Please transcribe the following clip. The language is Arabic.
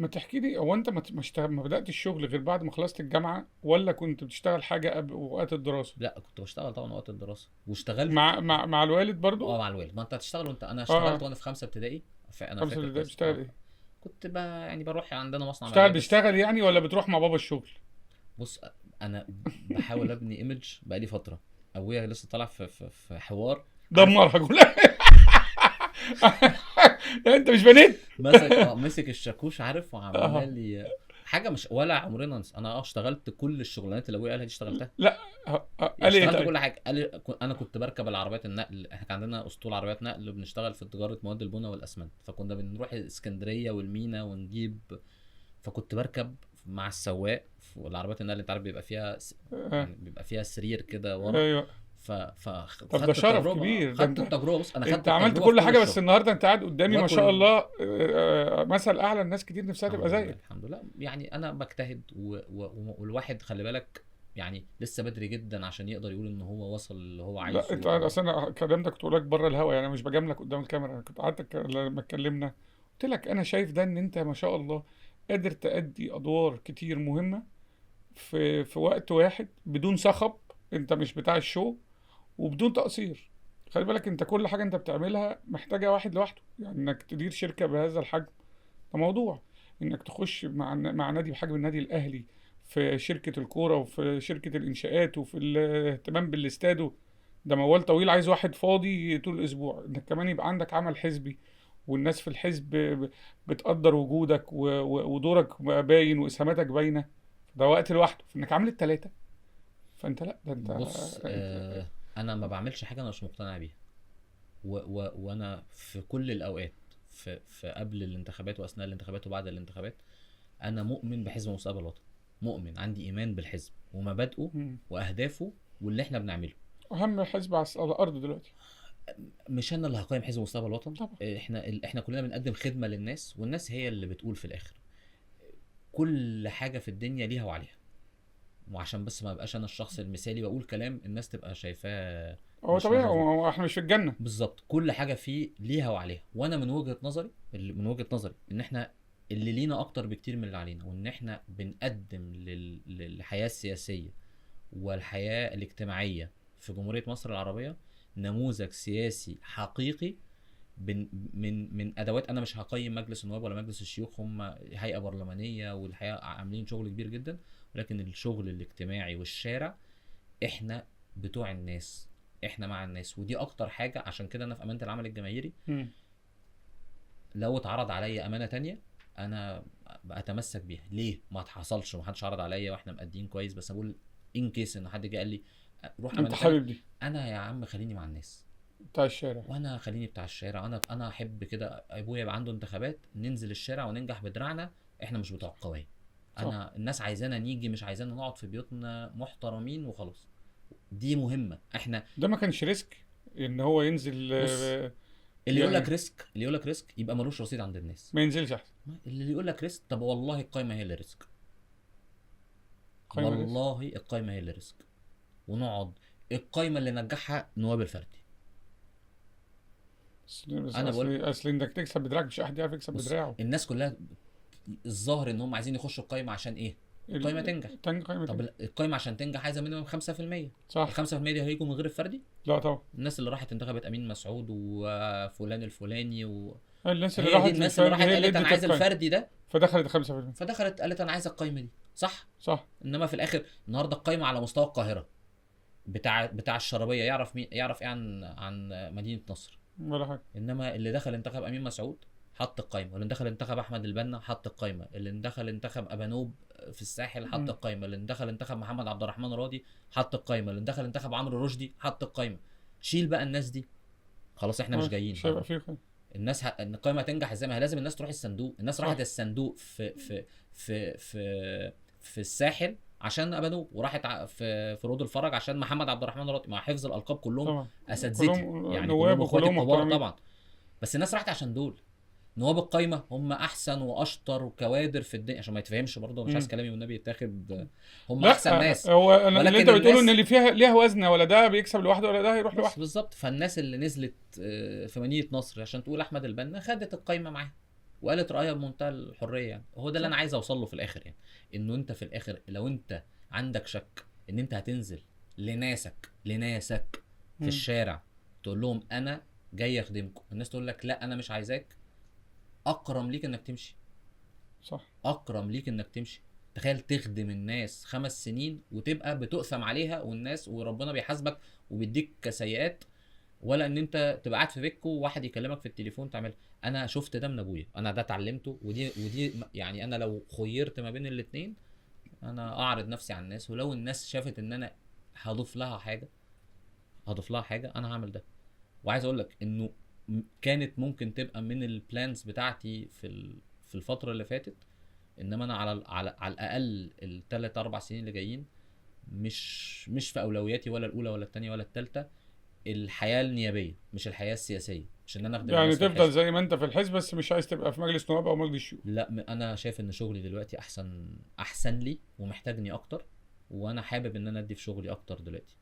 ما تحكي لي، هو انت ما بدأت الشغل غير بعد ما خلصت الجامعة، ولا كنت بتشتغل حاجة قبل وقت الدراسة؟ لا كنت بشتغل طبعا وقت الدراسه واشتغلت. مع الوالد برضو؟ اه مع الوالد، ما انت هتشتغل وانت، انا اه اشتغلت اه. وانا في 5 ابتدائي. انا خمسة فاكر ابتدائي كويس بتشتغل ايه؟ كنت يعني بروح عندنا مصنع بتشتغل ملابس. بتشتغل يعني، ولا بتروح مع بابا الشغل؟ بص، انا بحاول ابني ايمج بقالي فتره. ابويا لسه طالع في حوار، عارف. دمرها كلها. يعني انت مش بنيت. مسك الشاكوش عارف اه وعمال لي حاجه مش ولا عمرنا انا اشتغلت كل الشغلانات اللي ابويا قالها دي اشتغلتها. لا. قال ايه اشتغلت طيب؟ كل حاجه. قال لي انا كنت بركب العربيات النقل، احنا كان عندنا اسطول عربيات نقل وبنشتغل في تجاره مواد البناء والاسمنت، فكنا بنروح اسكندريه والمينا ونجيب. فكنت بركب مع السواق في العربيات النقل، انت عارف بيبقى فيها اه يعني بيبقى فيها سرير كده ورا. ايوه. طب ده فخدت شرف التجربه، كبير ده. خدت انت التجربه. بص انا خدت انت عملت التجربه في كل كل حاجه، بس الشغل. النهارده انت قاعد قدامي ما شاء واكل. الله. مثل اعلى، الناس كتير نفسها تبقى الحمد لله زيك. الحمد لله، يعني انا بجتهد والواحد خلي بالك، يعني لسه بدري جدا عشان يقدر يقول ان هو وصل اللي هو لا انت، عايزه او. اصل انا كلمتك كنت لك بره الهوا، يعني انا مش بجاملك قدام الكاميرا. انا كنت قعدت لما اتكلمنا قلت لك انا شايف ده، ان انت ما شاء الله قادر تأدي ادوار كتير مهمه في وقت واحد بدون صخب. انت مش بتاع الشو، وبدون تقصير. خلي بالك انت كل حاجه انت بتعملها محتاجه واحد لوحده، يعني انك تدير شركه بهذا الحجم ده موضوع. انك تخش مع نادي بحجم النادي الاهلي، في شركه الكوره وفي شركه الانشاءات وفي الاهتمام بالاستاد، ده موال طويل، عايز واحد فاضي طول الاسبوع. انك كمان يبقى عندك عمل حزبي، والناس في الحزب بتقدر وجودك ودورك باين واسهاماتك باينه. ده وقت لوحده، فانك عامل التلاته. فانت لا ده بص انت. انا ما بعملش حاجه انا مش مقتنع بيها. وانا في كل الاوقات، في قبل الانتخابات واثناء الانتخابات وبعد الانتخابات، انا مؤمن بحزب مستقبل الوطن. مؤمن، عندي ايمان بالحزب ومبادئه مم. واهدافه واللي احنا بنعمله. اهم حزب على الارض دلوقتي. مش انا اللي هقيم حزب مستقبل الوطن. طبعا. احنا كلنا بنقدم خدمه للناس، والناس هي اللي بتقول في الاخر. كل حاجه في الدنيا ليها وعليها، وعشان بس ما ابقاش انا الشخص المثالي واقول كلام الناس تبقى شايفاه هو مش طبيعي، مظبوط. احنا مش في الجنه. بالظبط، كل حاجه فيه ليها وعليها. وانا من وجهه نظري ان احنا اللي لينا اكتر بكتير من اللي علينا، وان احنا بنقدم للحياه السياسيه والحياه الاجتماعيه في جمهوريه مصر العربيه نموذج سياسي حقيقي. من ادوات. انا مش هقيم مجلس النواب ولا مجلس الشيوخ، هم هيئه برلمانيه والحقيقه عاملين شغل كبير جدا، ولكن الشغل الاجتماعي والشارع احنا بتوع الناس، احنا مع الناس. ودي اكتر حاجه، عشان كده انا في امانه العمل الجماهيري مم. لو اتعرض عليا امانه تانية انا اتمسك بيها. ليه ما اتحصلش وما حدش عرض عليا واحنا مقدين كويس، بس اقول ان كيس ان حد جه قال لي روح انت امانه تانية، حابب دي انا يا عم خليني مع الناس. بتاع الشارع. وانا خليني بتاع الشارع. انا احب كده ابويا يبقى عنده انتخابات ننزل الشارع وننجح بدراعنا. احنا مش بتوع قوايا. صح. انا الناس عايزانا نيجي، مش عايزانا نقعد في بيوتنا محترمين وخلاص. دي مهمه. احنا ده ما كانش ريسك ان هو ينزل بص، اللي يقول لك يعني ريسك، يبقى ملوش رصيد عند الناس. ما ينزلش احسن. اللي يقول لك ريسك، طب والله القايمه هي اللي ريسك. قايمه ريسك. والله القايمه هي اللي ريسك. ونقعد القايمه اللي نجحها نواب الفردي. بس انا بقول اصل انك تكسب بدراعك، مش احد يعرف يكسب بص، بدراعه. الناس كلها الظاهر ان هم عايزين يخشوا القايمه عشان ايه؟ القايمه تنجح. تاني قايمه طب تاني. القايمه عشان تنجح عايزه منهم 5%. ال صح. 5% دي هيجوا من غير الفردي. لا طبعا. الناس اللي راحت انتخبت امين مسعود وفلان الفلاني الناس اللي هي دي راحت الناس اللي للفرد راحت هي اللي قالت انا ادت عايز القايمه، الفردي ده. فدخلت 5%. فدخلت قالت انا عايز القايمه دي، صح. صح. انما في الاخر النهارده القايمه على مستوى القاهره بتاع الشرابيه يعرف مين، يعرف ايه عن مدينه نصر. ولا حاجه. انما اللي دخل انتخب امين مسعود حط القايمه، واللي دخل انتخب احمد البنا حط القايمه، اللي دخل انتخب ابانوب في الساحل حط مم. القايمه، اللي دخل انتخب محمد عبد الرحمن راضي حط القايمه، اللي دخل انتخب عمرو رشدي حط القايمه. شيل بقى الناس دي، خلاص احنا مش جايين. مش هيبقى فيه قايمه. الناس ان القايمه تنجح ازاي؟ ما هي لازم الناس تروح الصندوق. الناس راحت صح. الصندوق في الساحل عشان ابانوب، وراحت في رود الفرج عشان محمد عبد الرحمن راضي، مع حفظ الالقاب كلهم طبعا. اساتذتي كلهم يعني، نواب كلهم اخواتي وكلهم الكبار محترمين. طبعا. بس الناس راحت عشان دول نواب القايمه هم احسن واشطر وكوادر في الدنيا، عشان ما يتفهمش برضه، مش عايز مم. كلامي والنبي يتاخد. هم احسن لا ناس. هو اللي انت ولكن بتقوله ان الناس اللي فيها ليها وزنه، ولا ده بيكسب لوحده ولا ده هيروح لوحده. بالظبط. فالناس اللي نزلت في مدينه نصر عشان تقول احمد البنا خدت القايمه معاها. وقالت رايها بمنتهى الحريه. يعني هو ده اللي انا صح. عايز اوصل له في الاخر، يعني انه انت في الاخر لو انت عندك شك ان انت هتنزل لناسك في مم. الشارع تقول لهم انا جاي اخدمكم، الناس تقول لك لا انا مش عايزاك، اكرم ليك انك تمشي. صح. اكرم ليك انك تمشي. تخيل تخدم الناس 5 سنين وتبقى بتؤثم عليها والناس وربنا بيحاسبك وبيديك كسيئات، ولا ان انت تبقى قاعد في بيتكو وواحد يكلمك في التليفون تعمل. انا شفت ده من ابويا، انا ده اتعلمته، ودي يعني انا لو خيرت ما بين الاتنين انا اعرض نفسي على الناس، ولو الناس شافت ان انا هضيف لها حاجه انا هعمل ده. وعايز اقول لك انه كانت ممكن تبقى من البلانز بتاعتي في الفتره اللي فاتت، انما انا على الاقل الثلاث اربع سنين اللي جايين مش في اولوياتي ولا الاولى ولا الثانيه ولا الثالثه الحياه النيابيه، مش الحياه السياسيه، مش ان انا اخدم يعني الناس في تفضل الحزب. زي ما انت في الحزب، بس مش عايز تبقى في مجلس نواب او مجلس شيوخ؟ لا انا شايف ان شغلي دلوقتي احسن لي ومحتاجني اكتر، وانا حابب ان انا ادي في شغلي اكتر دلوقتي.